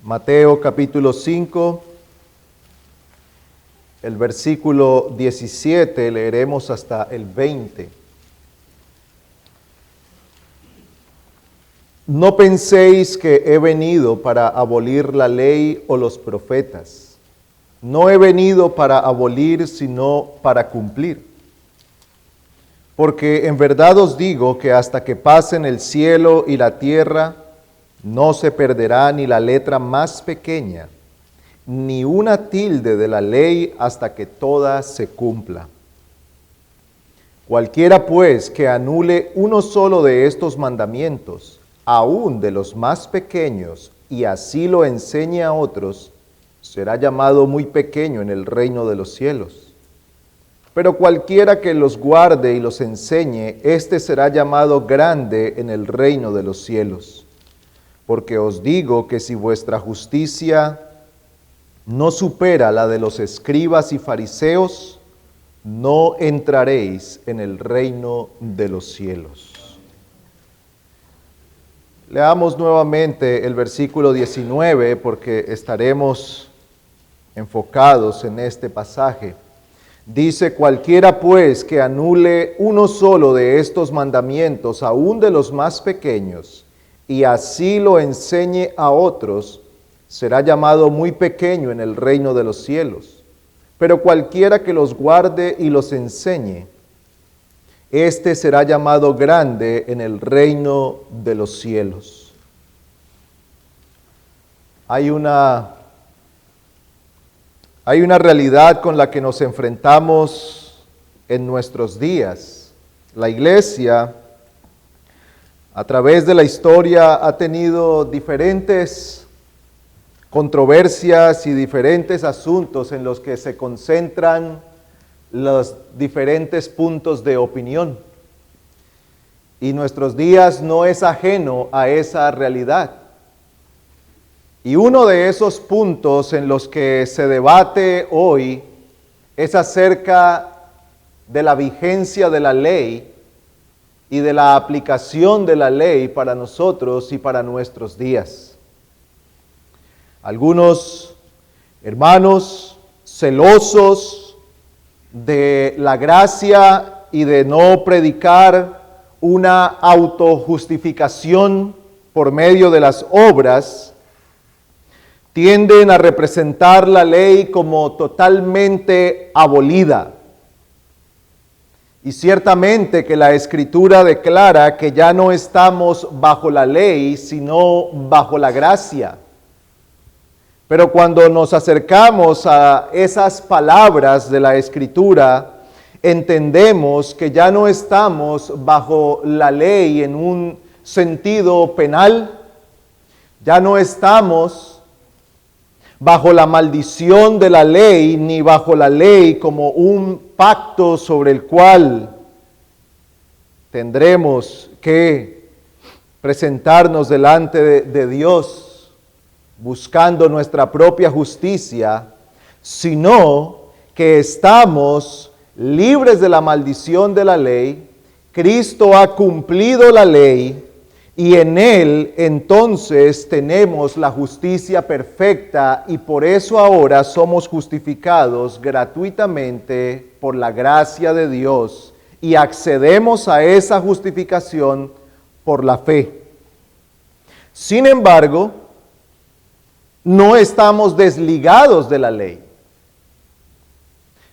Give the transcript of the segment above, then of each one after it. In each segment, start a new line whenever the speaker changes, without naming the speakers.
Mateo capítulo 5, el versículo 17, leeremos hasta el 20. No penséis que he venido para abolir la ley o los profetas. No he venido para abolir, sino para cumplir. Porque en verdad os digo que hasta que pasen el cielo y la tierra, no se perderá ni la letra más pequeña, ni una tilde de la ley hasta que toda se cumpla. Cualquiera pues que anule uno solo de estos mandamientos, aun de los más pequeños, y así lo enseñe a otros, será llamado muy pequeño en el reino de los cielos. Pero cualquiera que los guarde y los enseñe, éste será llamado grande en el reino de los cielos. Porque os digo que si vuestra justicia no supera la de los escribas y fariseos, no entraréis en el reino de los cielos. Leamos nuevamente el versículo 19 porque estaremos enfocados en este pasaje. Dice: cualquiera pues que anule uno solo de estos mandamientos, aun de los más pequeños, y así lo enseñe a otros, será llamado muy pequeño en el reino de los cielos. Pero cualquiera que los guarde y los enseñe, éste será llamado grande en el reino de los cielos. Hay una realidad con la que nos enfrentamos en nuestros días. La iglesia, a través de la historia, ha tenido diferentes controversias y diferentes asuntos en los que se concentran los diferentes puntos de opinión. Y nuestros días no es ajeno a esa realidad. Y uno de esos puntos en los que se debate hoy es acerca de la vigencia de la ley y de la aplicación de la ley para nosotros y para nuestros días. Algunos hermanos celosos de la gracia y de no predicar una autojustificación por medio de las obras, tienden a representar la ley como totalmente abolida. Y ciertamente que la Escritura declara que ya no estamos bajo la ley, sino bajo la gracia. Pero cuando nos acercamos a esas palabras de la Escritura, entendemos que ya no estamos bajo la ley en un sentido penal, ya no estamos bajo la maldición de la ley, ni bajo la ley como un pacto sobre el cual tendremos que presentarnos delante de Dios buscando nuestra propia justicia, sino que estamos libres de la maldición de la ley. Cristo ha cumplido la ley y en Él entonces tenemos la justicia perfecta, y por eso ahora somos justificados gratuitamente por la gracia de Dios y accedemos a esa justificación por la fe. Sin embargo, no estamos desligados de la ley.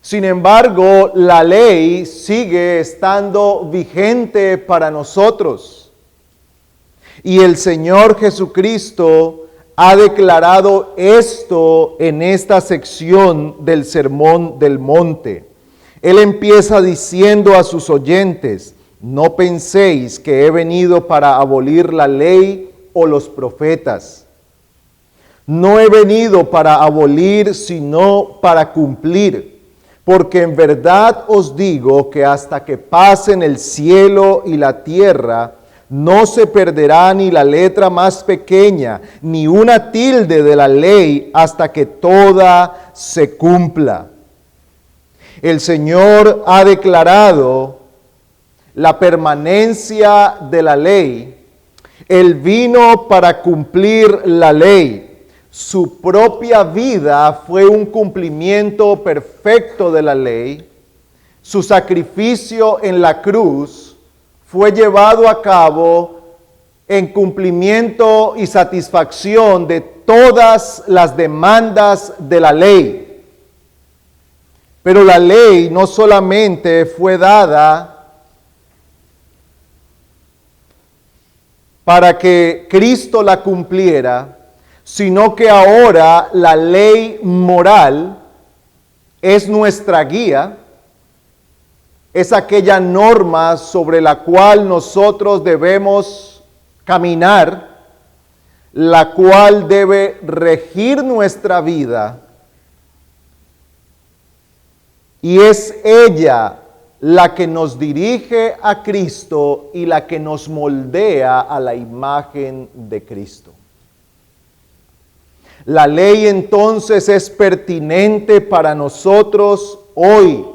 Sin embargo, la ley sigue estando vigente para nosotros. Y el Señor Jesucristo ha declarado esto en esta sección del Sermón del Monte. Él empieza diciendo a sus oyentes: no penséis que he venido para abolir la ley o los profetas. No he venido para abolir, sino para cumplir. Porque en verdad os digo que hasta que pasen el cielo y la tierra, no se perderá ni la letra más pequeña, ni una tilde de la ley, hasta que toda se cumpla. El Señor ha declarado la permanencia de la ley. Él vino para cumplir la ley. su propia vida fue un cumplimiento perfecto de la ley. Su sacrificio en la cruz fue llevado a cabo en cumplimiento y satisfacción de todas las demandas de la ley. Pero la ley no solamente fue dada para que Cristo la cumpliera, sino que ahora la ley moral es nuestra guía, es aquella norma sobre la cual nosotros debemos caminar, la cual debe regir nuestra vida, y es ella la que nos dirige a Cristo y la que nos moldea a la imagen de Cristo. La ley entonces es pertinente para nosotros hoy,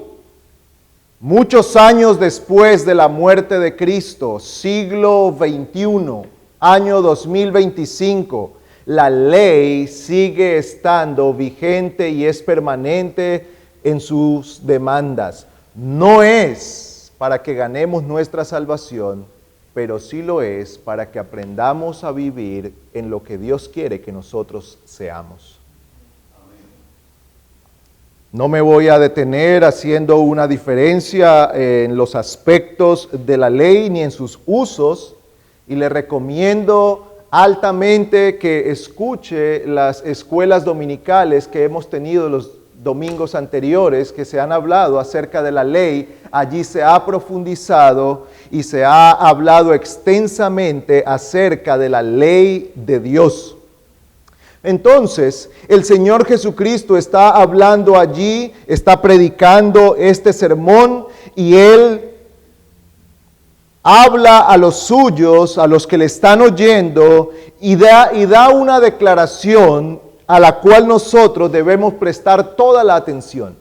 muchos años después de la muerte de Cristo, siglo XXI, año 2025, la ley sigue estando vigente y es permanente en sus demandas. No es para que ganemos nuestra salvación, pero sí lo es para que aprendamos a vivir en lo que Dios quiere que nosotros seamos. No me voy a detener haciendo una diferencia en los aspectos de la ley ni en sus usos, y le recomiendo altamente que escuche las escuelas dominicales que hemos tenido los domingos anteriores, que se han hablado acerca de la ley. Allí se ha profundizado y se ha hablado extensamente acerca de la ley de Dios. Entonces, el Señor Jesucristo está hablando allí, está predicando este sermón, y Él habla a los suyos, a los que le están oyendo, y da una declaración a la cual nosotros debemos prestar toda la atención.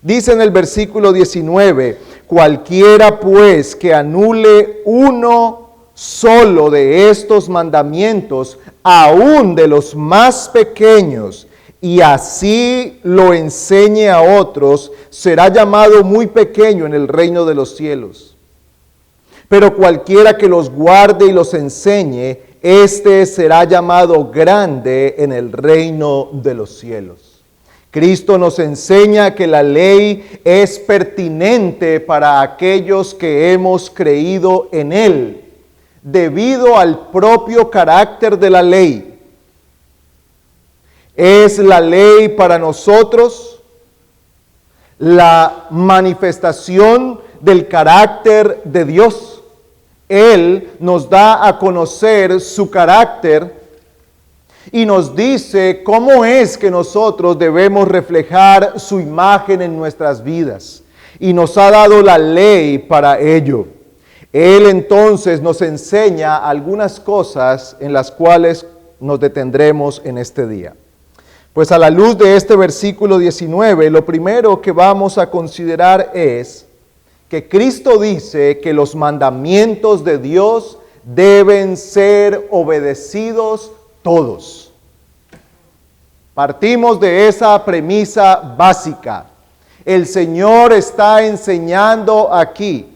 Dice en el versículo 19, cualquiera pues que anule uno solo de estos mandamientos, aún de los más pequeños, y así lo enseñe a otros, será llamado muy pequeño en el reino de los cielos. Pero cualquiera que los guarde y los enseñe, este será llamado grande en el reino de los cielos. Cristo nos enseña que la ley es pertinente para aquellos que hemos creído en Él, debido al propio carácter de la ley. Es la ley para nosotros la manifestación del carácter de Dios. Él nos da a conocer su carácter y nos dice cómo es que nosotros debemos reflejar su imagen en nuestras vidas. Y nos ha dado la ley para ello. Él entonces nos enseña algunas cosas en las cuales nos detendremos en este día. Pues a la luz de este versículo 19, lo primero que vamos a considerar es que Cristo dice que los mandamientos de Dios deben ser obedecidos todos. Partimos de esa premisa básica. El Señor está enseñando aquí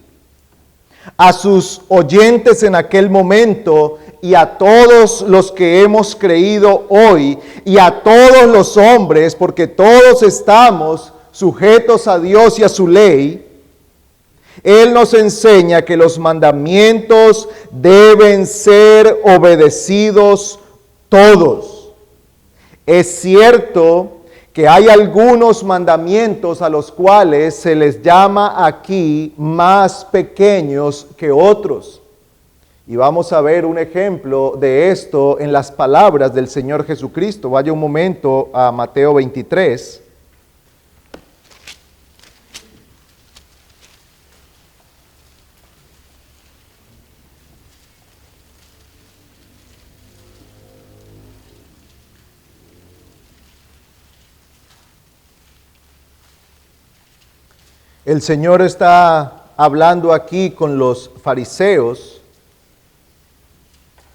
a sus oyentes en aquel momento y a todos los que hemos creído hoy y a todos los hombres, porque todos estamos sujetos a Dios y a su ley. Él nos enseña que los mandamientos deben ser obedecidos todos. Es cierto que hay algunos mandamientos a los cuales se les llama aquí más pequeños que otros. Y vamos a ver un ejemplo de esto en las palabras del Señor Jesucristo. Vaya un momento a Mateo 23. El Señor está hablando aquí con los fariseos.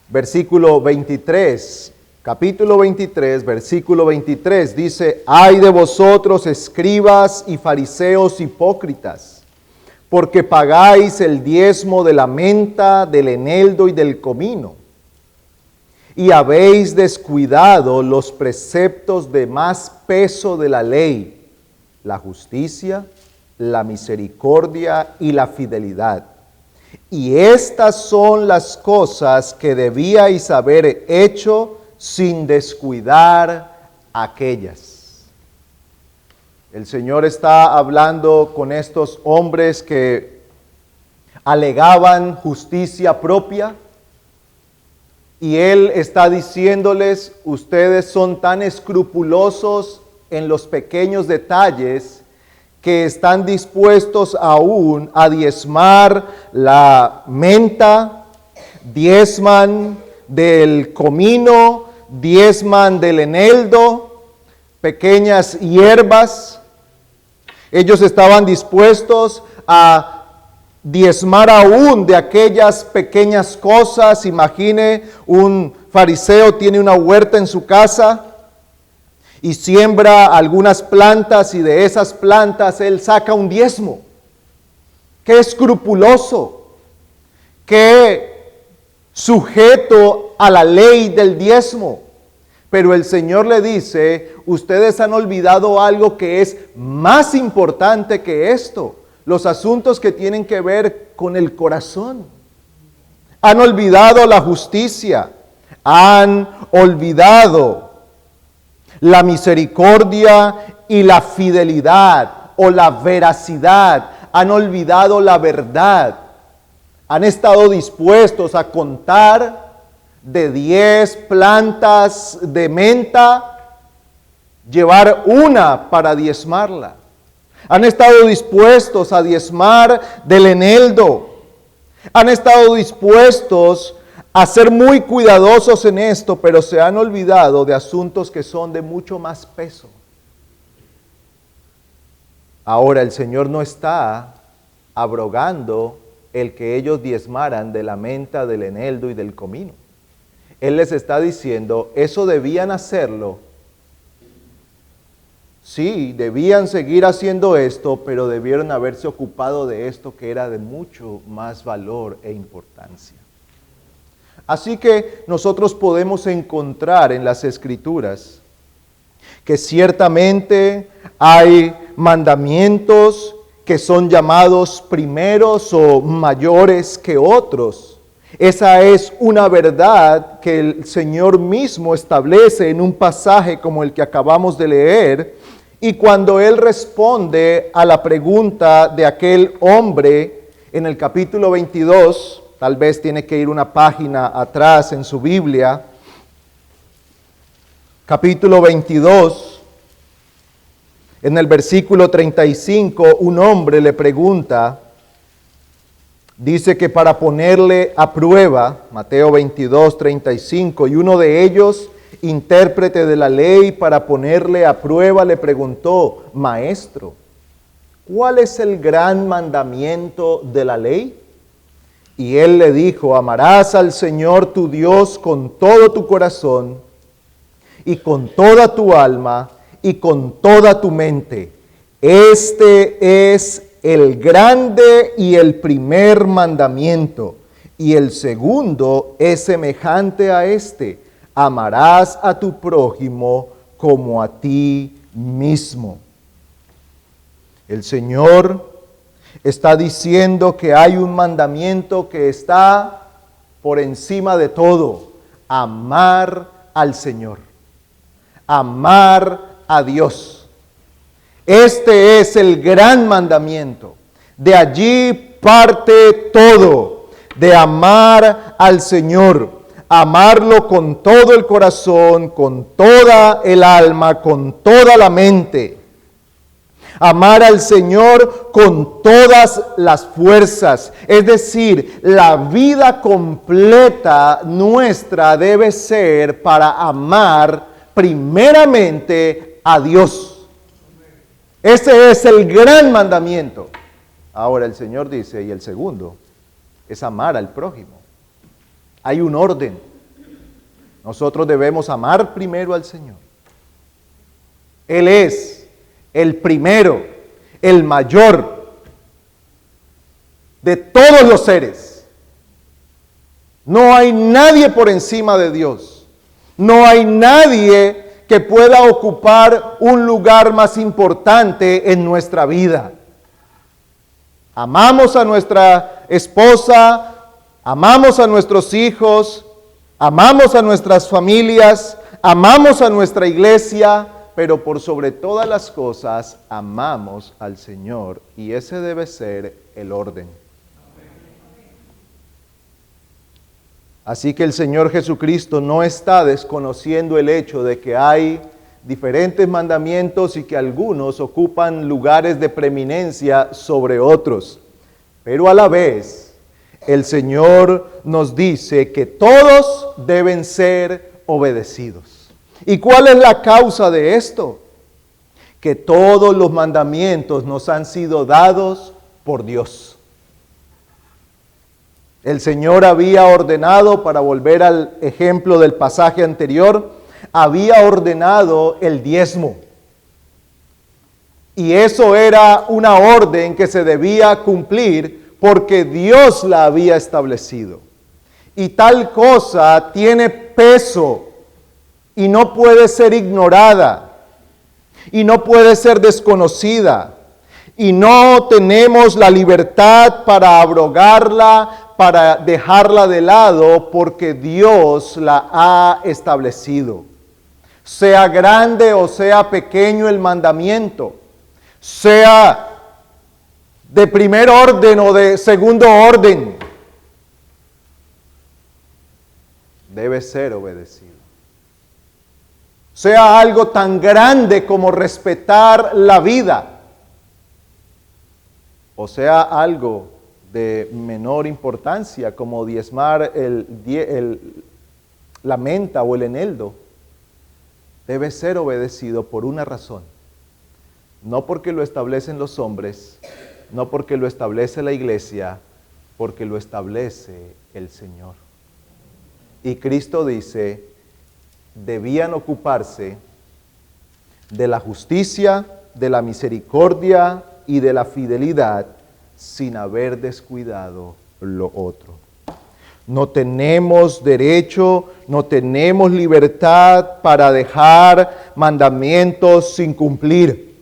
Versículo 23 capítulo 23, versículo 23, dice: ay de vosotros, escribas y fariseos hipócritas, porque pagáis el diezmo de la menta, del eneldo y del comino, y habéis descuidado los preceptos de más peso de la ley, la justicia, la misericordia y la fidelidad. Y estas son las cosas que debíais haber hecho sin descuidar aquellas. El Señor está hablando con estos hombres que alegaban justicia propia, y Él está diciéndoles: ustedes son tan escrupulosos en los pequeños detalles que están dispuestos aún a diezmar la menta, diezman del comino, diezman del eneldo, pequeñas hierbas. Ellos estaban dispuestos a diezmar aún de aquellas pequeñas cosas. Imagine, un fariseo tiene una huerta en su casa y siembra algunas plantas, y de esas plantas él saca un diezmo. Qué escrupuloso, qué sujeto a la ley del diezmo. Pero el Señor le dice: ustedes han olvidado algo que es más importante que esto, los asuntos que tienen que ver con el corazón. Han olvidado la justicia, han olvidado la misericordia y la fidelidad, o la veracidad. Han olvidado la verdad. Han estado dispuestos a contar de 10 plantas de menta, llevar una para diezmarla. Han estado dispuestos a diezmar del eneldo. Han estado dispuestos a ser muy cuidadosos en esto, pero se han olvidado de asuntos que son de mucho más peso. Ahora el Señor no está abrogando el que ellos diezmaran de la menta, del eneldo y del comino. Él les está diciendo: eso debían hacerlo. Sí, debían seguir haciendo esto, pero debieron haberse ocupado de esto que era de mucho más valor e importancia. Así que nosotros podemos encontrar en las Escrituras que ciertamente hay mandamientos que son llamados primeros o mayores que otros. Esa es una verdad que el Señor mismo establece en un pasaje como el que acabamos de leer. Y cuando Él responde a la pregunta de aquel hombre en el capítulo 22, tal vez tiene que ir una página atrás en su Biblia, capítulo 22, en el versículo 35, un hombre le pregunta, dice que para ponerle a prueba, Mateo 22, 35, y uno de ellos, intérprete de la ley, para ponerle a prueba, le preguntó: Maestro, ¿cuál es el gran mandamiento de la ley? Y él le dijo: amarás al Señor tu Dios con todo tu corazón, y con toda tu alma, y con toda tu mente. Este es el grande y el primer mandamiento. Y el segundo es semejante a este: amarás a tu prójimo como a ti mismo. El Señor está diciendo que hay un mandamiento que está por encima de todo: amar al Señor, amar a Dios. Este es el gran mandamiento. De allí parte todo, de amar al Señor, amarlo con todo el corazón, con toda el alma, con toda la mente. Amar al Señor con todas las fuerzas. Es decir, la vida completa nuestra debe ser para amar primeramente a Dios. Ese es el gran mandamiento. Ahora el Señor dice, y el segundo es amar al prójimo. Hay un orden. Nosotros debemos amar primero al Señor. Él es el primero, el mayor de todos los seres. No hay nadie por encima de Dios. No hay nadie que pueda ocupar un lugar más importante en nuestra vida. Amamos a nuestra esposa, amamos a nuestros hijos, amamos a nuestras familias, amamos a nuestra iglesia, pero por sobre todas las cosas amamos al Señor, y ese debe ser el orden. Así que el Señor Jesucristo no está desconociendo el hecho de que hay diferentes mandamientos y que algunos ocupan lugares de preeminencia sobre otros. Pero a la vez, el Señor nos dice que todos deben ser obedecidos. ¿Y cuál es la causa de esto? Que todos los mandamientos nos han sido dados por Dios. El Señor había ordenado, para volver al ejemplo del pasaje anterior, había ordenado el diezmo. Y eso era una orden que se debía cumplir porque Dios la había establecido. Y tal cosa tiene peso y no puede ser ignorada y no puede ser desconocida. Y no tenemos la libertad para abrogarla, para dejarla de lado, porque Dios la ha establecido. Sea grande o sea pequeño el mandamiento, sea de primer orden o de segundo orden, debe ser obedecido. Sea algo tan grande como respetar la vida, o sea algo de menor importancia como diezmar la menta o el eneldo, debe ser obedecido por una razón. No porque lo establecen los hombres, no porque lo establece la iglesia, porque lo establece el Señor. Y Cristo dice, debían ocuparse de la justicia, de la misericordia y de la fidelidad sin haber descuidado lo otro. No tenemos derecho, no tenemos libertad para dejar mandamientos sin cumplir.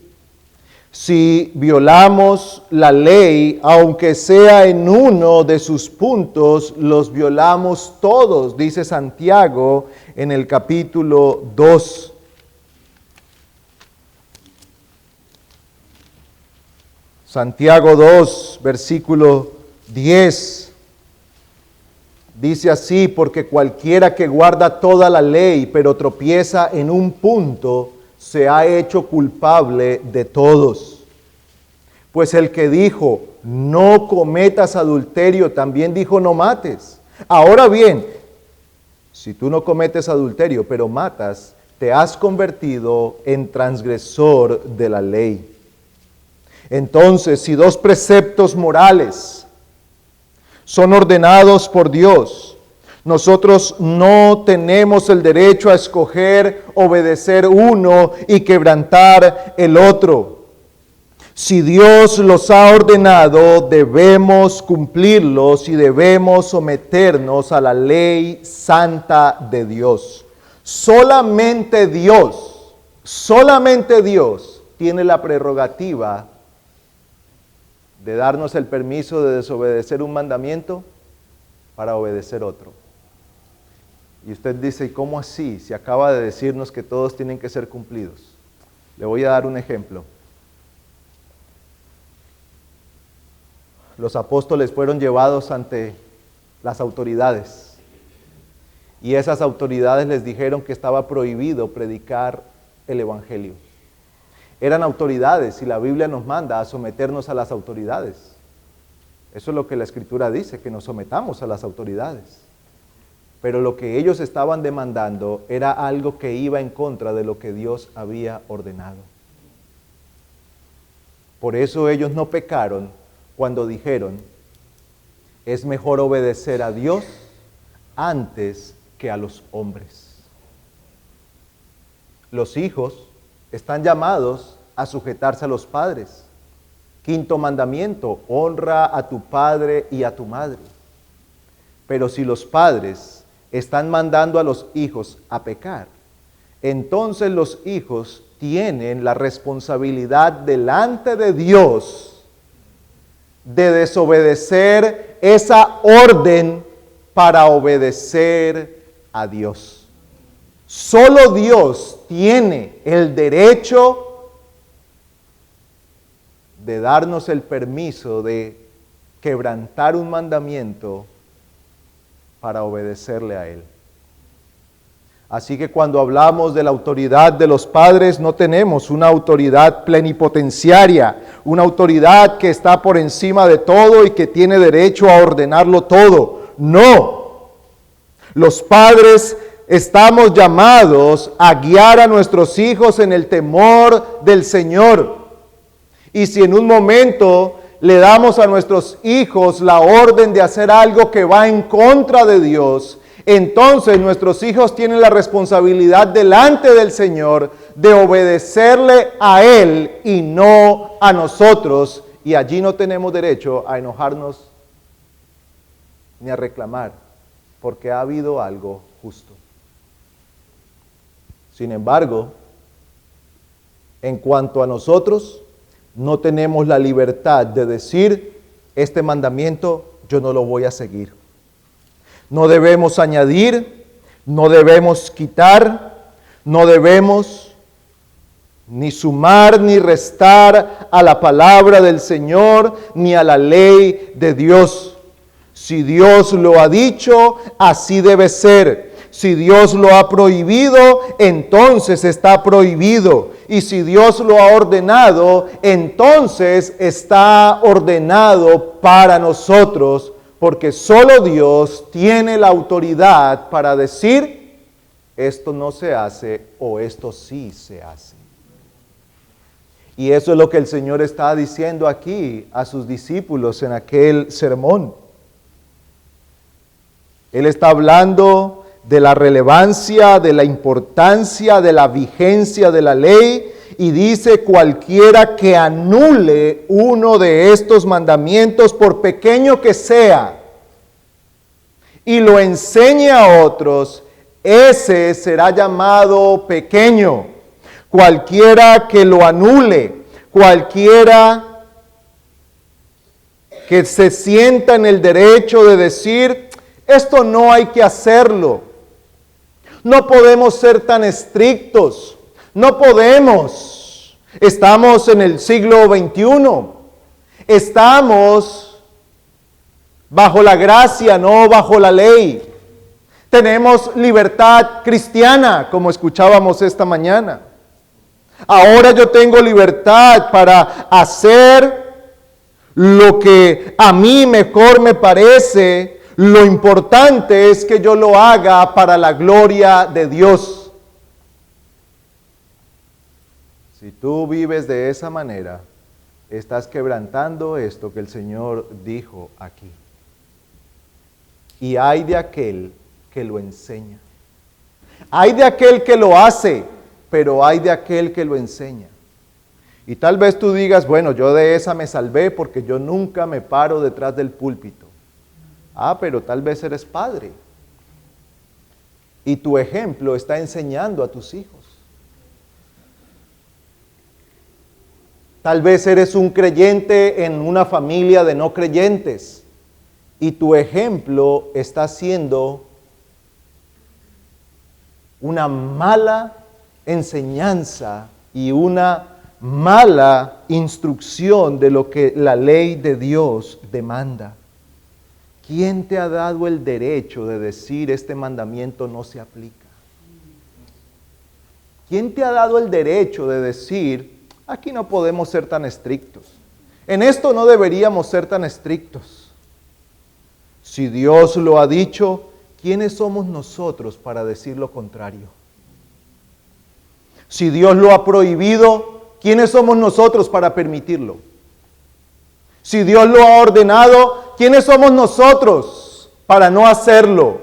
Si violamos la ley, aunque sea en uno de sus puntos, los violamos todos, dice Santiago en el capítulo 2. Santiago 2, versículo 10. Dice así, porque cualquiera que guarda toda la ley, pero tropieza en un punto, se ha hecho culpable de todos. Pues el que dijo, no cometas adulterio, también dijo, no mates. Ahora bien, si tú no cometes adulterio, pero matas, te has convertido en transgresor de la ley. Entonces, si dos preceptos morales son ordenados por Dios, nosotros no tenemos el derecho a escoger obedecer uno y quebrantar el otro. Si Dios los ha ordenado, debemos cumplirlos y debemos someternos a la ley santa de Dios. Solamente Dios tiene la prerrogativa de darnos el permiso de desobedecer un mandamiento para obedecer otro. Y usted dice, ¿y cómo así? Si acaba de decirnos que todos tienen que ser cumplidos. Le voy a dar un ejemplo. Los apóstoles fueron llevados ante las autoridades. Y esas autoridades les dijeron que estaba prohibido predicar el evangelio. Eran autoridades y la Biblia nos manda a someternos a las autoridades. Eso es lo que la Escritura dice, que nos sometamos a las autoridades. Pero lo que ellos estaban demandando era algo que iba en contra de lo que Dios había ordenado. Por eso ellos no pecaron cuando dijeron, es mejor obedecer a Dios antes que a los hombres. Los hijos están llamados a sujetarse a los padres. Quinto mandamiento, honra a tu padre y a tu madre. Pero si los padres están mandando a los hijos a pecar, entonces los hijos tienen la responsabilidad delante de Dios de desobedecer esa orden para obedecer a Dios. Solo Dios tiene el derecho de darnos el permiso de quebrantar un mandamiento para obedecerle a Él. Así que cuando hablamos de la autoridad de los padres, no tenemos una autoridad plenipotenciaria, una autoridad que está por encima de todo y que tiene derecho a ordenarlo todo. No. Los padres estamos llamados a guiar a nuestros hijos en el temor del Señor. Y si en un momento le damos a nuestros hijos la orden de hacer algo que va en contra de Dios, entonces nuestros hijos tienen la responsabilidad delante del Señor de obedecerle a Él y no a nosotros. Y allí no tenemos derecho a enojarnos ni a reclamar, porque ha habido algo justo. Sin embargo, en cuanto a nosotros, no tenemos la libertad de decir, este mandamiento yo no lo voy a seguir. No debemos añadir, no debemos quitar, no debemos ni sumar ni restar a la palabra del Señor ni a la ley de Dios. Si Dios lo ha dicho, así debe ser. Si Dios lo ha prohibido, entonces está prohibido. Y si Dios lo ha ordenado, entonces está ordenado para nosotros, porque solo Dios tiene la autoridad para decir, esto no se hace o esto sí se hace. Y eso es lo que el Señor está diciendo aquí a sus discípulos en aquel sermón. Él está hablando de la relevancia, de la importancia, de la vigencia de la ley, y dice, cualquiera que anule uno de estos mandamientos, por pequeño que sea, y lo enseñe a otros, ese será llamado pequeño. Cualquiera que lo anule, cualquiera que se sienta en el derecho de decir, esto no hay que hacerlo. No podemos ser tan estrictos. No podemos. Estamos en el siglo XXI. Estamos bajo la gracia, no bajo la ley. Tenemos libertad cristiana, como escuchábamos esta mañana. Ahora yo tengo libertad para hacer lo que a mí mejor me parece. Lo importante es que yo lo haga para la gloria de Dios. Si tú vives de esa manera, estás quebrantando esto que el Señor dijo aquí. Y hay de aquel que lo enseña. Hay de aquel que lo hace, pero hay de aquel que lo enseña. Y tal vez tú digas, bueno, yo de esa me salvé porque yo nunca me paro detrás del púlpito. Pero tal vez eres padre y tu ejemplo está enseñando a tus hijos. Tal vez eres un creyente en una familia de no creyentes y tu ejemplo está siendo una mala enseñanza y una mala instrucción de lo que la ley de Dios demanda. ¿Quién te ha dado el derecho de decir este mandamiento no se aplica? ¿Quién te ha dado el derecho de decir aquí no podemos ser tan estrictos? En esto no deberíamos ser tan estrictos. Si Dios lo ha dicho, ¿quiénes somos nosotros para decir lo contrario? Si Dios lo ha prohibido, ¿quiénes somos nosotros para permitirlo? Si Dios lo ha ordenado, ¿quiénes somos nosotros para no hacerlo?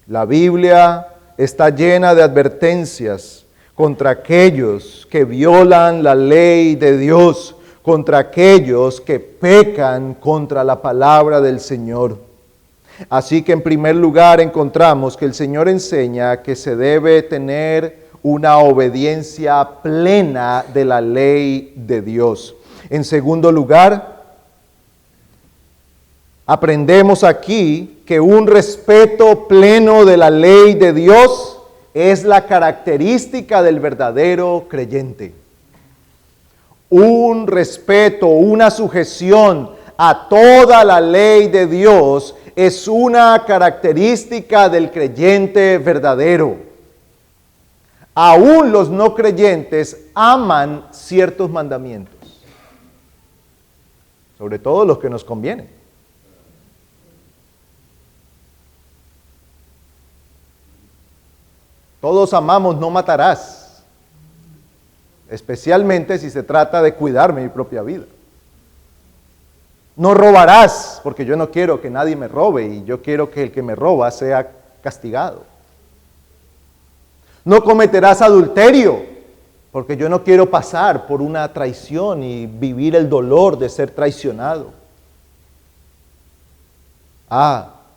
La Biblia está llena de advertencias contra aquellos que violan la ley de Dios, contra aquellos que pecan contra la palabra del Señor. Así que en primer lugar encontramos que el Señor enseña que se debe tener una obediencia plena de la ley de Dios. En segundo lugar, aprendemos aquí que un respeto pleno de la ley de Dios es la característica del verdadero creyente. Un respeto, una sujeción a toda la ley de Dios es una característica del creyente verdadero. Aún los no creyentes aman ciertos mandamientos, sobre todo los que nos convienen. Todos amamos no matarás, especialmente si se trata de cuidar mi propia vida. No robarás, porque yo no quiero que nadie me robe y yo quiero que el que me roba sea castigado. No cometerás adulterio, porque yo no quiero pasar por una traición y vivir el dolor de ser traicionado.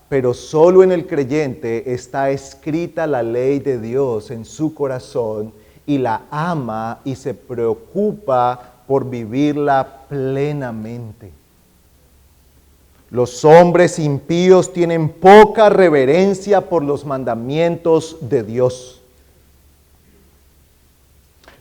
Pero solo en el creyente está escrita la ley de Dios en su corazón y la ama y se preocupa por vivirla plenamente. Los hombres impíos tienen poca reverencia por los mandamientos de Dios.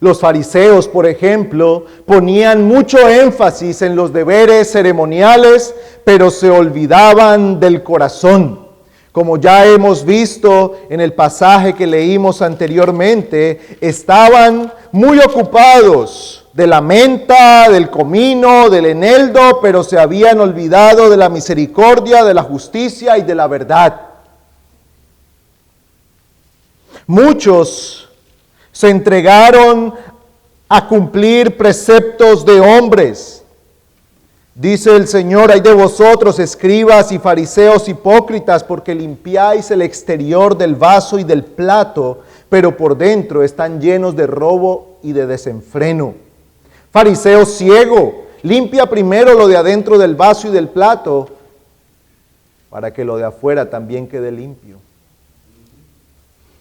Los fariseos, por ejemplo, ponían mucho énfasis en los deberes ceremoniales, pero se olvidaban del corazón. Como ya hemos visto en el pasaje que leímos anteriormente, estaban muy ocupados de la menta, del comino, del eneldo, pero se habían olvidado de la misericordia, de la justicia y de la verdad. Muchos se entregaron a cumplir preceptos de hombres. Dice el Señor: ay de vosotros, escribas y fariseos hipócritas, porque limpiáis el exterior del vaso y del plato, pero por dentro están llenos de robo y de desenfreno. Fariseo ciego, limpia primero lo de adentro del vaso y del plato, para que lo de afuera también quede limpio.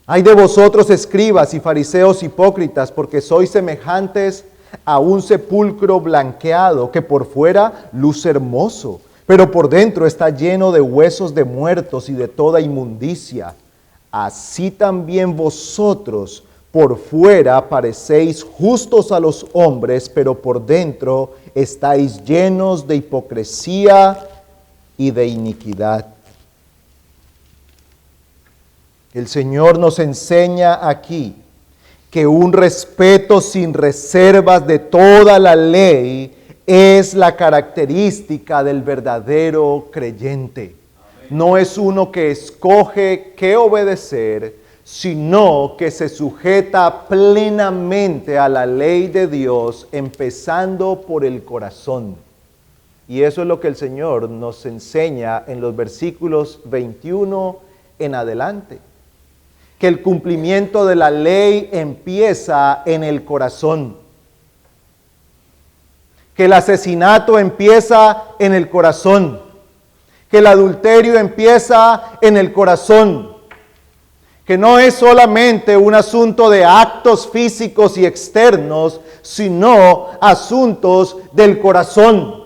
Ay de vosotros, escribas y fariseos hipócritas, porque sois semejantes a un sepulcro blanqueado, que por fuera luce hermoso, pero por dentro está lleno de huesos de muertos y de toda inmundicia. Así también vosotros por fuera parecéis justos a los hombres, pero por dentro estáis llenos de hipocresía y de iniquidad. El Señor nos enseña aquí que un respeto sin reservas de toda la ley es la característica del verdadero creyente. No es uno que escoge qué obedecer, sino que se sujeta plenamente a la ley de Dios, empezando por el corazón. Y eso es lo que el Señor nos enseña en los versículos 21 en adelante. Que el cumplimiento de la ley empieza en el corazón. Que el asesinato empieza en el corazón. Que el adulterio empieza en el corazón. Que no es solamente un asunto de actos físicos y externos, sino asuntos del corazón.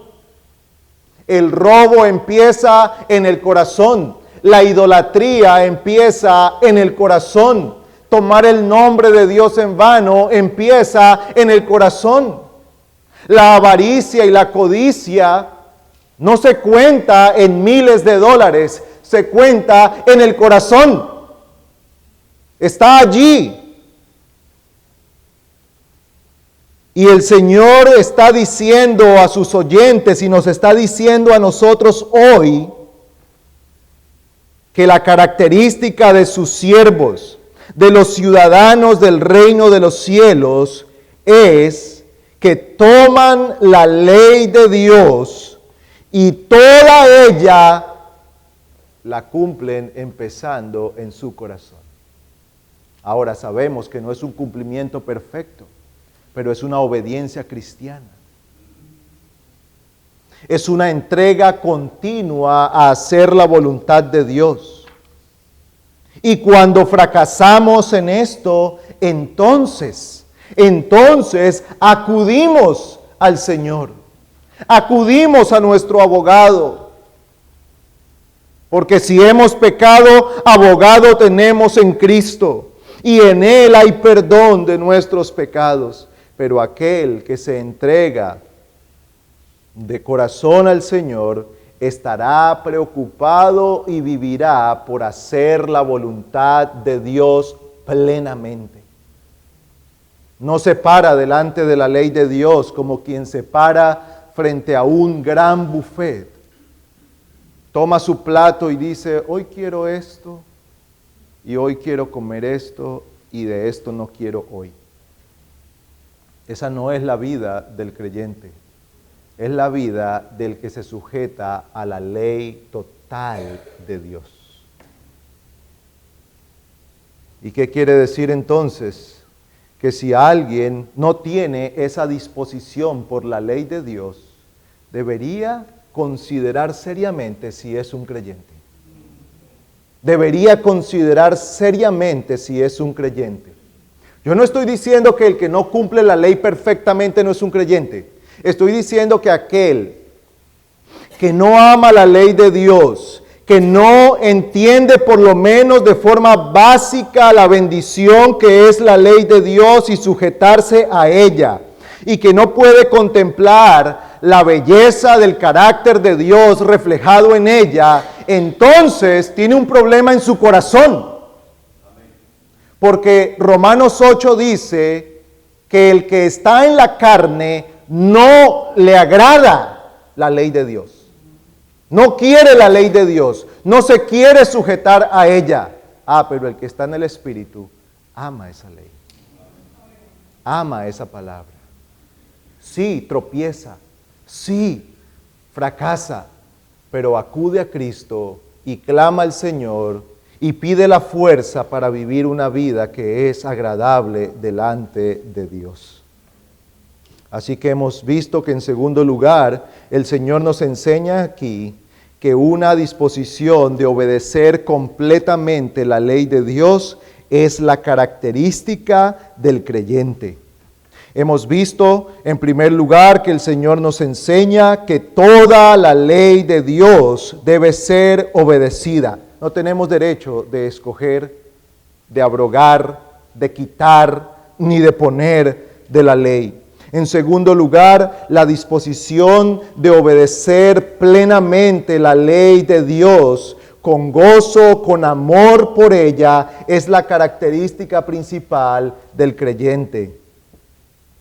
El robo empieza en el corazón. La idolatría empieza en el corazón. Tomar el nombre de Dios en vano empieza en el corazón. La avaricia y la codicia no se cuenta en miles de dólares, se cuenta en el corazón. Está allí. Y el Señor está diciendo a sus oyentes y nos está diciendo a nosotros hoy que la característica de sus siervos, de los ciudadanos del reino de los cielos, es que toman la ley de Dios y toda ella la cumplen empezando en su corazón. Ahora sabemos que no es un cumplimiento perfecto, pero es una obediencia cristiana. Es una entrega continua a hacer la voluntad de Dios. Y cuando fracasamos en esto, entonces acudimos al Señor. Acudimos a nuestro abogado. Porque si hemos pecado, abogado tenemos en Cristo. Y en Él hay perdón de nuestros pecados. Pero aquel que se entrega de corazón al Señor estará preocupado y vivirá por hacer la voluntad de Dios plenamente. No se para delante de la ley de Dios como quien se para frente a un gran buffet. Toma su plato y dice, hoy quiero esto, y hoy quiero comer esto, y de esto no quiero hoy. Esa no es la vida del creyente. Es la vida del que se sujeta a la ley total de Dios. ¿Y qué quiere decir entonces? Que si alguien no tiene esa disposición por la ley de Dios, debería considerar seriamente si es un creyente. Debería considerar seriamente si es un creyente. Yo no estoy diciendo que el que no cumple la ley perfectamente no es un creyente. Estoy diciendo que aquel que no ama la ley de Dios, que no entiende por lo menos de forma básica la bendición que es la ley de Dios y sujetarse a ella, y que no puede contemplar la belleza del carácter de Dios reflejado en ella, entonces tiene un problema en su corazón. Porque Romanos 8 dice que el que está en la carne no le agrada la ley de Dios. No quiere la ley de Dios. No se quiere sujetar a ella. Pero el que está en el Espíritu ama esa ley. Ama esa palabra. Sí, tropieza. Sí, fracasa. Pero acude a Cristo y clama al Señor y pide la fuerza para vivir una vida que es agradable delante de Dios. Así que hemos visto que en segundo lugar, el Señor nos enseña aquí que una disposición de obedecer completamente la ley de Dios es la característica del creyente. Hemos visto en primer lugar que el Señor nos enseña que toda la ley de Dios debe ser obedecida. No tenemos derecho de escoger, de abrogar, de quitar, ni de poner de la ley. En segundo lugar, la disposición de obedecer plenamente la ley de Dios con gozo, con amor por ella, es la característica principal del creyente.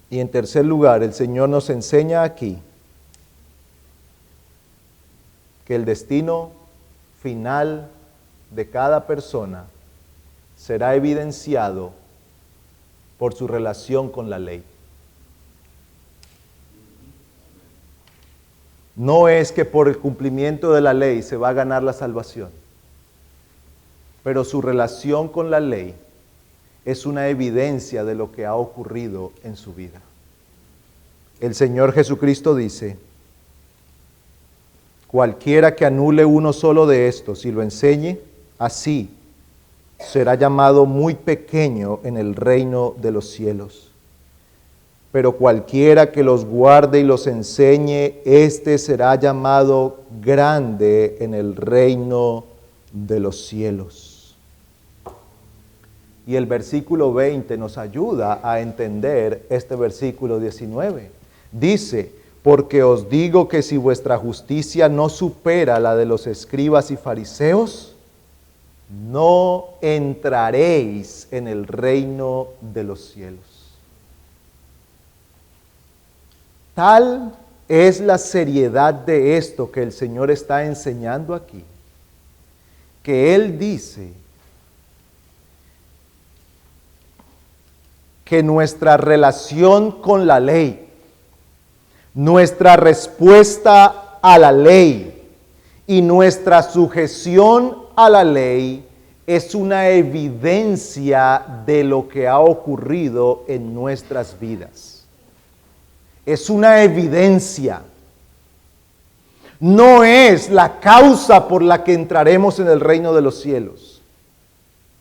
Y en tercer lugar, el Señor nos enseña aquí que el destino final de cada persona será evidenciado por su relación con la ley. No es que por el cumplimiento de la ley se va a ganar la salvación, pero su relación con la ley es una evidencia de lo que ha ocurrido en su vida. El Señor Jesucristo dice, cualquiera que anule uno solo de estos y lo enseñe, así será llamado muy pequeño en el reino de los cielos. Pero cualquiera que los guarde y los enseñe, éste será llamado grande en el reino de los cielos. Y el versículo 20 nos ayuda a entender este versículo 19. Dice, porque os digo que si vuestra justicia no supera la de los escribas y fariseos, no entraréis en el reino de los cielos. Tal es la seriedad de esto que el Señor está enseñando aquí, que Él dice que nuestra relación con la ley, nuestra respuesta a la ley y nuestra sujeción a la ley es una evidencia de lo que ha ocurrido en nuestras vidas. Es una evidencia. No es la causa por la que entraremos en el reino de los cielos.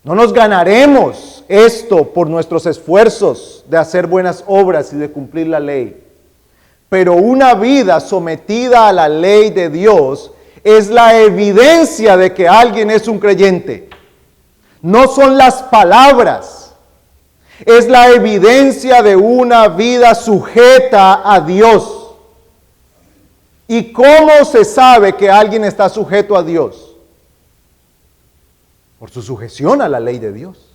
No nos ganaremos esto por nuestros esfuerzos de hacer buenas obras y de cumplir la ley. Pero una vida sometida a la ley de Dios es la evidencia de que alguien es un creyente. No son las palabras. Es la evidencia de una vida sujeta a Dios. ¿Y cómo se sabe que alguien está sujeto a Dios? Por su sujeción a la ley de Dios.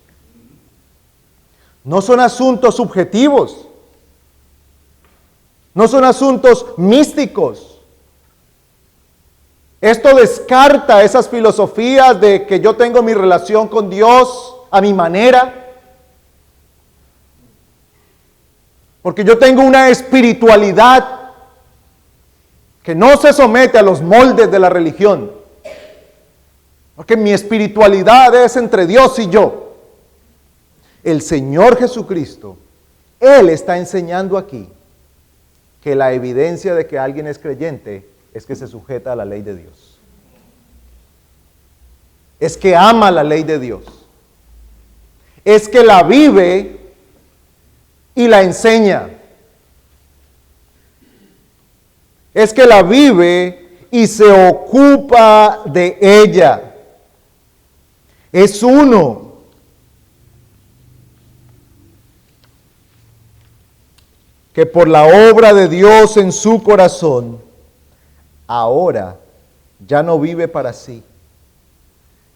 No son asuntos subjetivos. No son asuntos místicos. Esto descarta esas filosofías de que yo tengo mi relación con Dios a mi manera. Porque yo tengo una espiritualidad que no se somete a los moldes de la religión. Porque mi espiritualidad es entre Dios y yo. El Señor Jesucristo, Él está enseñando aquí que la evidencia de que alguien es creyente es que se sujeta a la ley de Dios. Es que ama la ley de Dios. Es que la vive y la enseña. Es que la vive y se ocupa de ella. Es uno. Que por la obra de Dios en su corazón, ahora ya no vive para sí,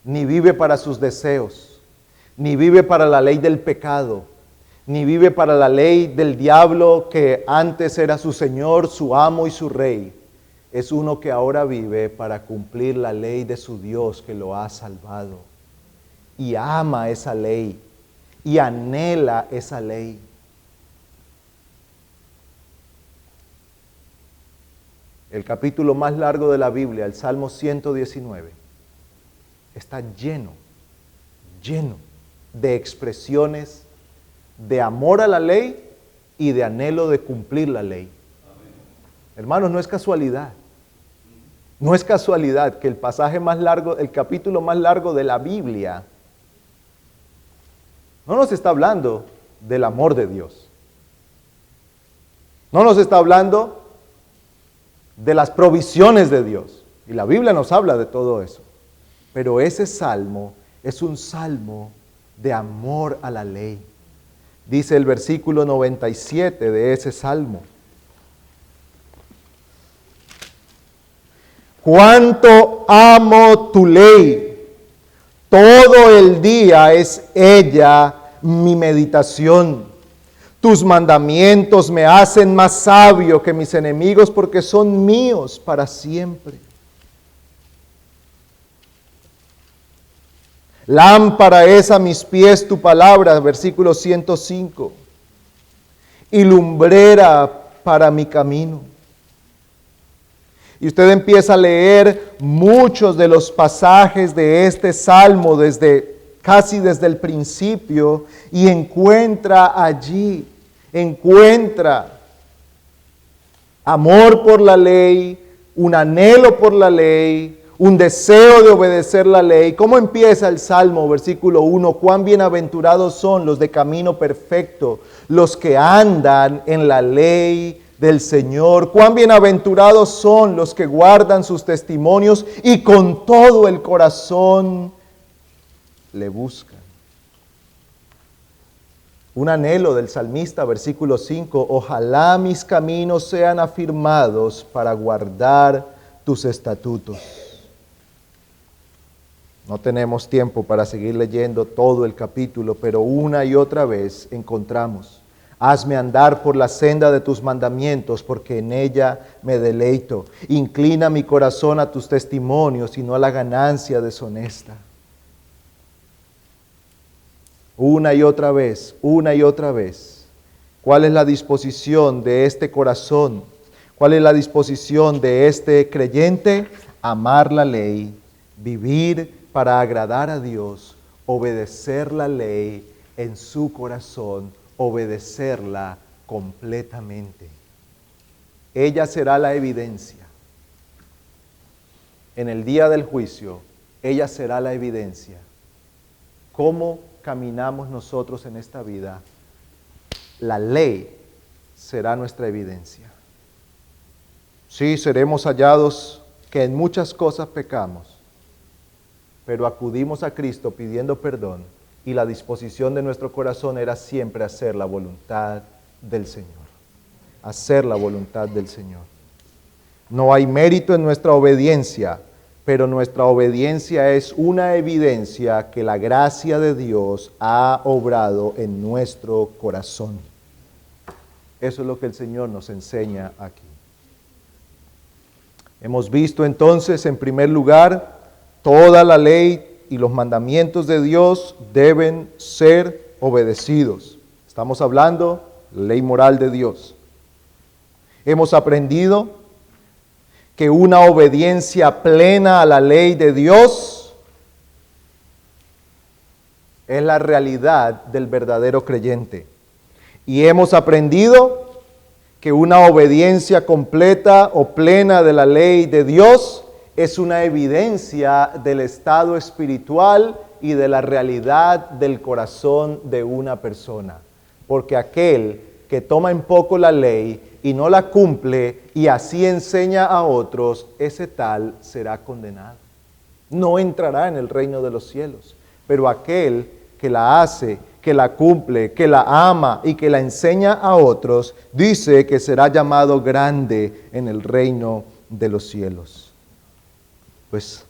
ni vive para sus deseos, ni vive para la ley del pecado, ni vive para la ley del diablo que antes era su Señor, su amo y su rey. Es uno que ahora vive para cumplir la ley de su Dios que lo ha salvado. Y ama esa ley, y anhela esa ley. El capítulo más largo de la Biblia, el Salmo 119, está lleno de expresiones de amor a la ley y de anhelo de cumplir la ley. Hermanos, no es casualidad. No es casualidad que el pasaje más largo, el capítulo más largo de la Biblia, no nos está hablando del amor de Dios. No nos está hablando de las provisiones de Dios. Y la Biblia nos habla de todo eso. Pero ese salmo es un salmo de amor a la ley. Dice el versículo 97 de ese salmo: cuánto amo tu ley, todo el día es ella mi meditación. Tus mandamientos me hacen más sabio que mis enemigos, porque son míos para siempre. Lámpara es a mis pies tu palabra, versículo 105, y lumbrera para mi camino. Y usted empieza a leer muchos de los pasajes de este salmo casi desde el principio, y encuentra amor por la ley, un anhelo por la ley, un deseo de obedecer la ley. ¿Cómo empieza el Salmo? Versículo 1, cuán bienaventurados son los de camino perfecto, los que andan en la ley del Señor. Cuán bienaventurados son los que guardan sus testimonios y con todo el corazón le buscan. Un anhelo del salmista, versículo 5, ojalá mis caminos sean afirmados para guardar tus estatutos. No tenemos tiempo para seguir leyendo todo el capítulo, pero una y otra vez encontramos: hazme andar por la senda de tus mandamientos, porque en ella me deleito. Inclina mi corazón a tus testimonios y no a la ganancia deshonesta. Una y otra vez. ¿Cuál es la disposición de este corazón? ¿Cuál es la disposición de este creyente? Amar la ley, vivir para agradar a Dios, obedecer la ley en su corazón, obedecerla completamente. Ella será la evidencia. En el día del juicio, ella será la evidencia. ¿Cómo caminamos nosotros en esta vida? La ley será nuestra evidencia. Sí, seremos hallados que en muchas cosas pecamos, pero acudimos a Cristo pidiendo perdón y la disposición de nuestro corazón era siempre hacer la voluntad del Señor. Hacer la voluntad del Señor. No hay mérito en nuestra obediencia, pero nuestra obediencia es una evidencia que la gracia de Dios ha obrado en nuestro corazón. Eso es lo que el Señor nos enseña aquí. Hemos visto entonces, en primer lugar, toda la ley y los mandamientos de Dios deben ser obedecidos. Estamos hablando de la ley moral de Dios. Hemos aprendido que una obediencia plena a la ley de Dios es la realidad del verdadero creyente. Y hemos aprendido que una obediencia completa o plena de la ley de Dios es una evidencia del estado espiritual y de la realidad del corazón de una persona. Porque aquel que toma en poco la ley y no la cumple y así enseña a otros, ese tal será condenado. No entrará en el reino de los cielos. Pero aquel que la hace, que la cumple, que la ama y que la enseña a otros, dice que será llamado grande en el reino de los cielos. Pues,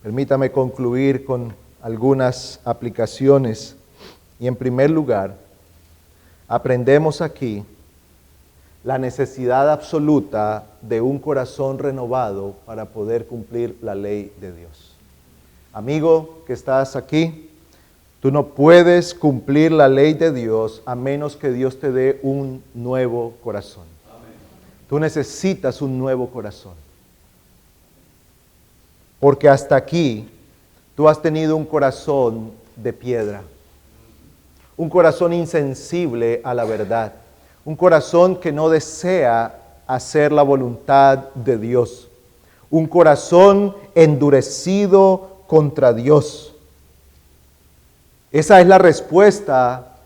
permítame concluir con algunas aplicaciones. Y en primer lugar, aprendemos aquí la necesidad absoluta de un corazón renovado para poder cumplir la ley de Dios. Amigo que estás aquí, tú no puedes cumplir la ley de Dios a menos que Dios te dé un nuevo corazón. Amén. Tú necesitas un nuevo corazón. Porque hasta aquí tú has tenido un corazón de piedra. Un corazón insensible a la verdad. Un corazón que no desea hacer la voluntad de Dios. Un corazón endurecido contra Dios. Esa es la respuesta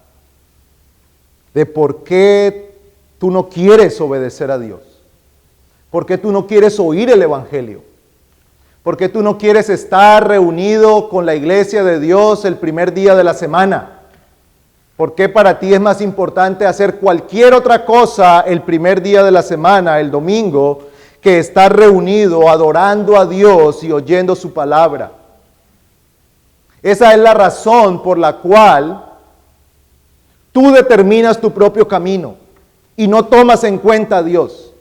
de por qué tú no quieres obedecer a Dios. ¿Por qué tú no quieres oír el Evangelio? ¿Por qué tú no quieres estar reunido con la iglesia de Dios el primer día de la semana? ¿Por qué para ti es más importante hacer cualquier otra cosa el primer día de la semana, el domingo, que estar reunido adorando a Dios y oyendo su palabra? Esa es la razón por la cual tú determinas tu propio camino y no tomas en cuenta a Dios.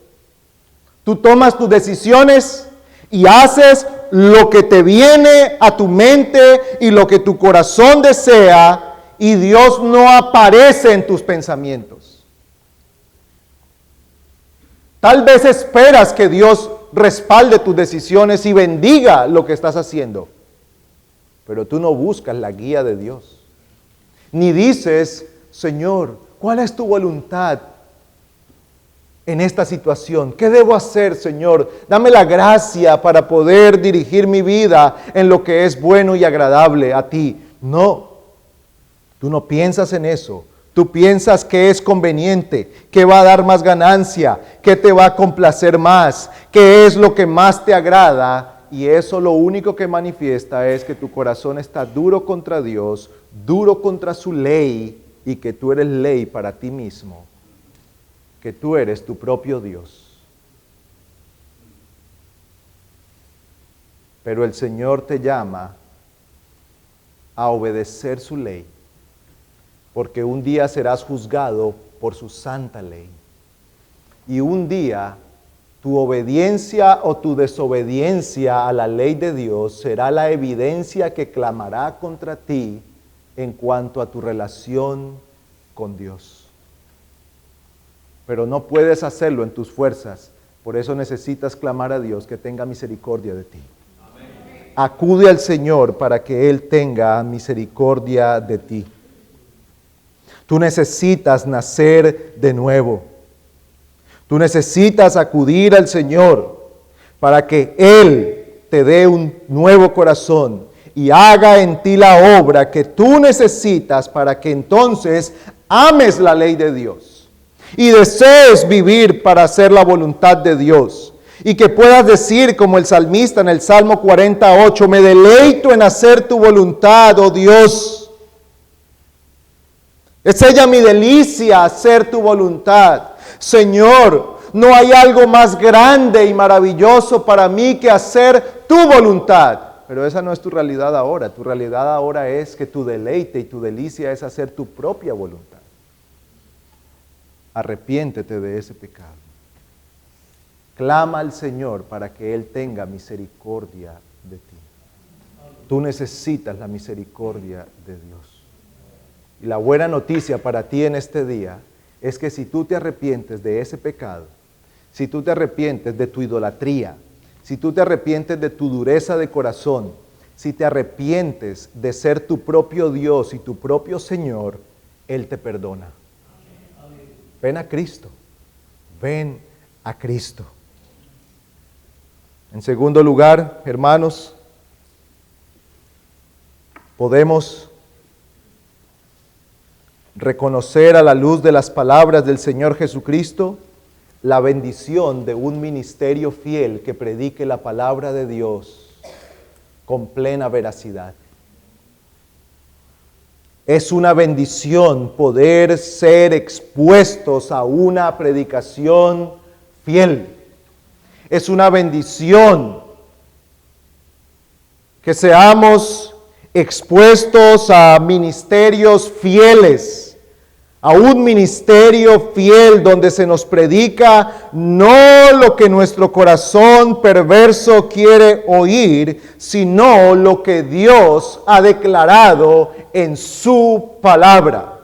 Tú tomas tus decisiones y haces lo que te viene a tu mente y lo que tu corazón desea, y Dios no aparece en tus pensamientos. Tal vez esperas que Dios respalde tus decisiones y bendiga lo que estás haciendo, pero tú no buscas la guía de Dios. Ni dices, Señor, ¿cuál es tu voluntad en esta situación? ¿Qué debo hacer, Señor? Dame la gracia para poder dirigir mi vida en lo que es bueno y agradable a ti. No, tú no piensas en eso. Tú piensas que es conveniente, que va a dar más ganancia, que te va a complacer más, que es lo que más te agrada. Y eso lo único que manifiesta es que tu corazón está duro contra Dios, duro contra su ley, y que tú eres ley para ti mismo, que tú eres tu propio Dios. Pero el Señor te llama a obedecer su ley, porque un día serás juzgado por su santa ley. Y un día tu obediencia o tu desobediencia a la ley de Dios será la evidencia que clamará contra ti en cuanto a tu relación con Dios. Pero no puedes hacerlo en tus fuerzas, por eso necesitas clamar a Dios que tenga misericordia de ti. Amén. acude al Señor para que Él tenga misericordia de ti. Tú necesitas nacer de nuevo. Tú necesitas acudir al Señor para que Él te dé un nuevo corazón y haga en ti la obra que tú necesitas para que entonces ames la ley de Dios y desees vivir para hacer la voluntad de Dios. Y que puedas decir como el salmista en el Salmo 48, me deleito en hacer tu voluntad, oh Dios. Es ella mi delicia hacer tu voluntad. Señor, no hay algo más grande y maravilloso para mí que hacer tu voluntad. Pero esa no es tu realidad ahora. Tu realidad ahora es que tu deleite y tu delicia es hacer tu propia voluntad. Arrepiéntete de ese pecado. Clama al Señor para que Él tenga misericordia de ti. Tú necesitas la misericordia de Dios. Y la buena noticia para ti en este día es que si tú te arrepientes de ese pecado, si tú te arrepientes de tu idolatría, si tú te arrepientes de tu dureza de corazón, si te arrepientes de ser tu propio Dios y tu propio Señor, Él te perdona. Ven a Cristo. Ven a Cristo. En segundo lugar, hermanos, podemos reconocer a la luz de las palabras del Señor Jesucristo la bendición de un ministerio fiel que predique la palabra de Dios con plena veracidad. Es una bendición poder ser expuestos a una predicación fiel. Es una bendición que seamos expuestos a ministerios fieles, a un ministerio fiel donde se nos predica no lo que nuestro corazón perverso quiere oír, sino lo que Dios ha declarado en su palabra.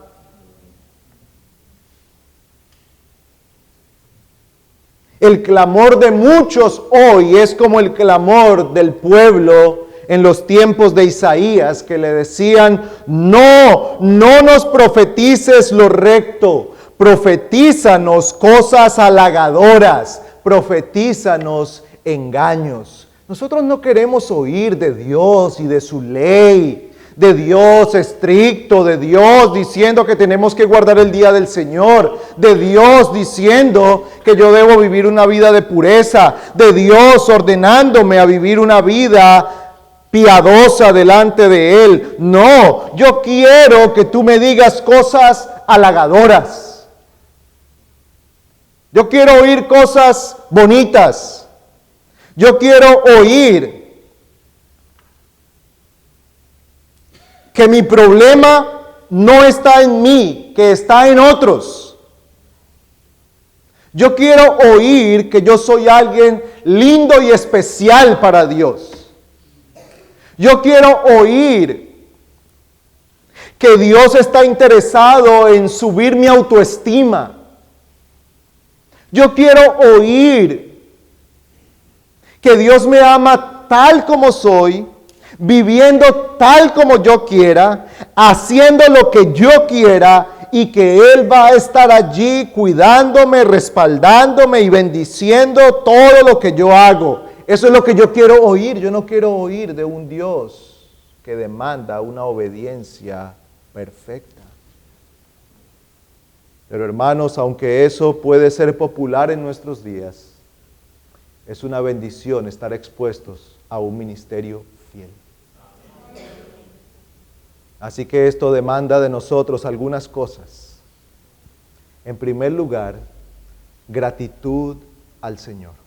El clamor de muchos hoy es como el clamor del pueblo en los tiempos de Isaías, que le decían, no nos profetices lo recto, profetízanos cosas halagadoras, profetízanos engaños. Nosotros no queremos oír de Dios y de su ley, de Dios estricto, de Dios diciendo que tenemos que guardar el día del Señor, de Dios diciendo que yo debo vivir una vida de pureza, de Dios ordenándome a vivir una vida piadosa delante de Él. No, yo quiero que tú me digas cosas halagadoras. Yo quiero oír cosas bonitas. Yo quiero oír que mi problema no está en mí, que está en otros. Yo quiero oír que yo soy alguien lindo y especial para Dios. Yo quiero oír que Dios está interesado en subir mi autoestima. Yo quiero oír que Dios me ama tal como soy, viviendo tal como yo quiera, haciendo lo que yo quiera y que Él va a estar allí cuidándome, respaldándome y bendiciendo todo lo que yo hago. Eso es lo que yo quiero oír. Yo no quiero oír de un Dios que demanda una obediencia perfecta. Pero hermanos, aunque eso puede ser popular en nuestros días, es una bendición estar expuestos a un ministerio fiel. Así que esto demanda de nosotros algunas cosas. En primer lugar, gratitud al Señor.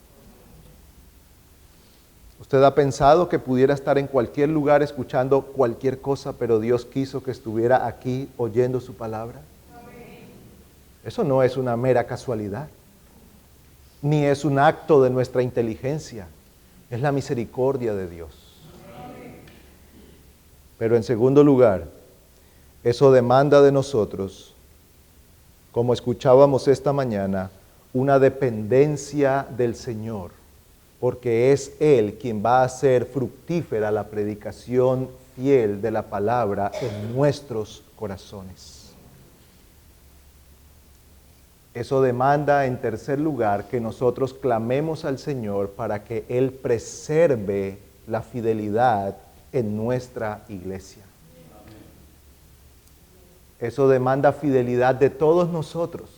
¿Usted ha pensado que pudiera estar en cualquier lugar escuchando cualquier cosa, pero Dios quiso que estuviera aquí oyendo su palabra? Eso no es una mera casualidad, ni es un acto de nuestra inteligencia, es la misericordia de Dios. Pero en segundo lugar, eso demanda de nosotros, como escuchábamos esta mañana, una dependencia del Señor porque es Él quien va a hacer fructífera la predicación fiel de la palabra en nuestros corazones. Eso demanda, en tercer lugar, que nosotros clamemos al Señor para que Él preserve la fidelidad en nuestra iglesia. Eso demanda fidelidad de todos nosotros,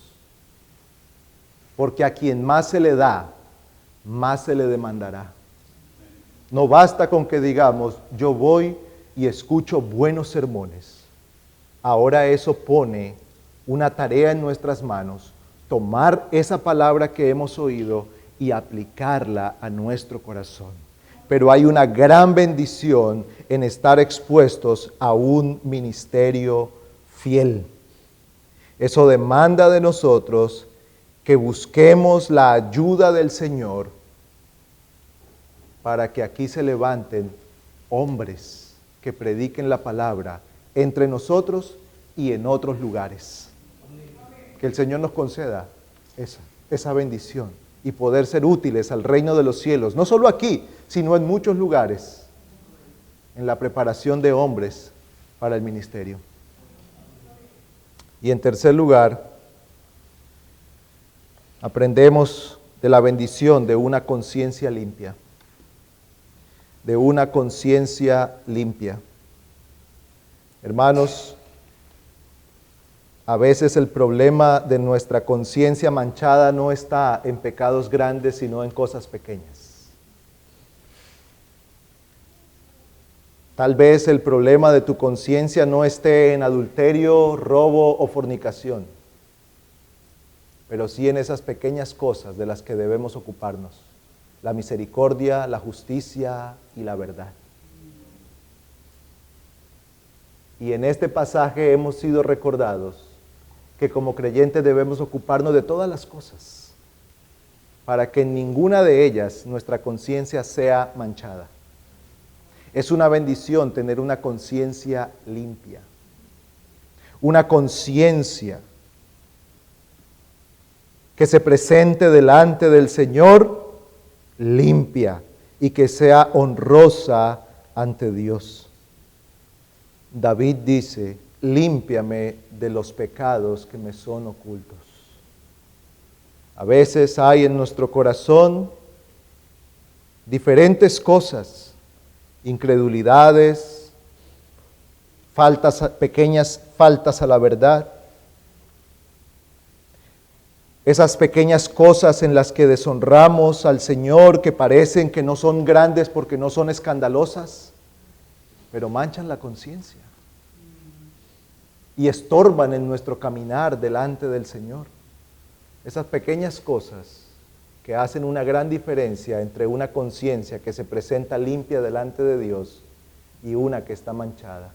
porque a quien más se le da, más se le demandará. No basta con que digamos, yo voy y escucho buenos sermones. Ahora eso pone una tarea en nuestras manos, tomar esa palabra que hemos oído y aplicarla a nuestro corazón. Pero hay una gran bendición en estar expuestos a un ministerio fiel. Eso demanda de nosotros que busquemos la ayuda del Señor para que aquí se levanten hombres que prediquen la palabra entre nosotros y en otros lugares. Que el Señor nos conceda esa bendición y poder ser útiles al reino de los cielos, no solo aquí, sino en muchos lugares, en la preparación de hombres para el ministerio. Y en tercer lugar, aprendemos de la bendición de una conciencia limpia. De una conciencia limpia. Hermanos, a veces el problema de nuestra conciencia manchada no está en pecados grandes, sino en cosas pequeñas. Tal vez el problema de tu conciencia no esté en adulterio, robo o fornicación, pero sí en esas pequeñas cosas de las que debemos ocuparnos: la misericordia, la justicia y la verdad. Y en este pasaje hemos sido recordados que como creyentes debemos ocuparnos de todas las cosas, para que en ninguna de ellas nuestra conciencia sea manchada. Es una bendición tener una conciencia limpia, una conciencia que se presente delante del Señor limpia y que sea honrosa ante Dios. David dice, límpiame de los pecados que me son ocultos. A veces hay en nuestro corazón diferentes cosas, incredulidades, pequeñas faltas a la verdad. Esas pequeñas cosas en las que deshonramos al Señor, que parecen que no son grandes porque no son escandalosas, pero manchan la conciencia y estorban en nuestro caminar delante del Señor. Esas pequeñas cosas que hacen una gran diferencia entre una conciencia que se presenta limpia delante de Dios y una que está manchada.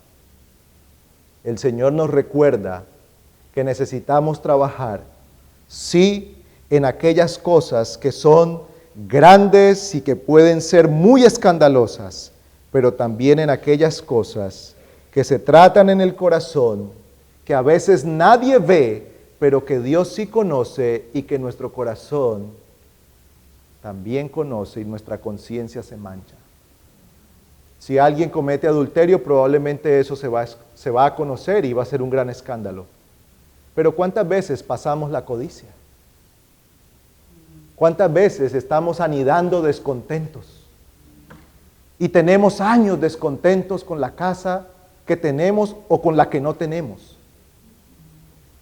El Señor nos recuerda que necesitamos trabajar, sí, en aquellas cosas que son grandes y que pueden ser muy escandalosas, pero también en aquellas cosas que se tratan en el corazón, que a veces nadie ve, pero que Dios sí conoce y que nuestro corazón también conoce y nuestra conciencia se mancha. Si alguien comete adulterio, probablemente eso se va a conocer y va a ser un gran escándalo. Pero ¿cuántas veces pasamos la codicia? ¿Cuántas veces estamos anidando descontentos? Y tenemos años descontentos con la casa que tenemos o con la que no tenemos.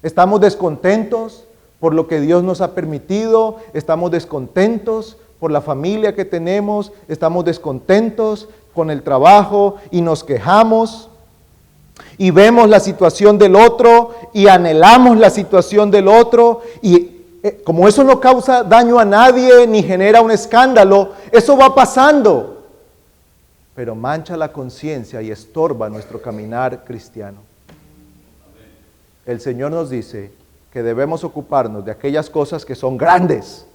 Estamos descontentos por lo que Dios nos ha permitido, estamos descontentos por la familia que tenemos, estamos descontentos con el trabajo y nos quejamos y vemos la situación del otro y anhelamos la situación del otro y como eso no causa daño a nadie ni genera un escándalo, eso va pasando, pero mancha la conciencia y estorba nuestro caminar cristiano. El Señor nos dice que debemos ocuparnos de aquellas cosas que son grandes,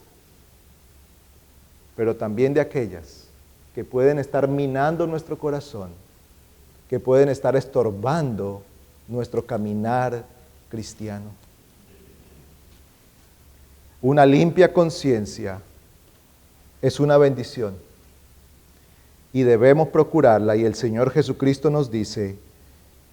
pero también de aquellas que pueden estar minando nuestro corazón, que pueden estar estorbando nuestro caminar cristiano. Una limpia conciencia es una bendición y debemos procurarla, y el Señor Jesucristo nos dice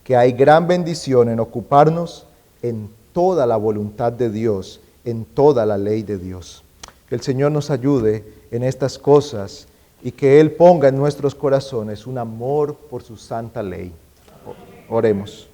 que hay gran bendición en ocuparnos en toda la voluntad de Dios, en toda la ley de Dios. Que el Señor nos ayude en estas cosas y que Él ponga en nuestros corazones un amor por su santa ley. Oremos.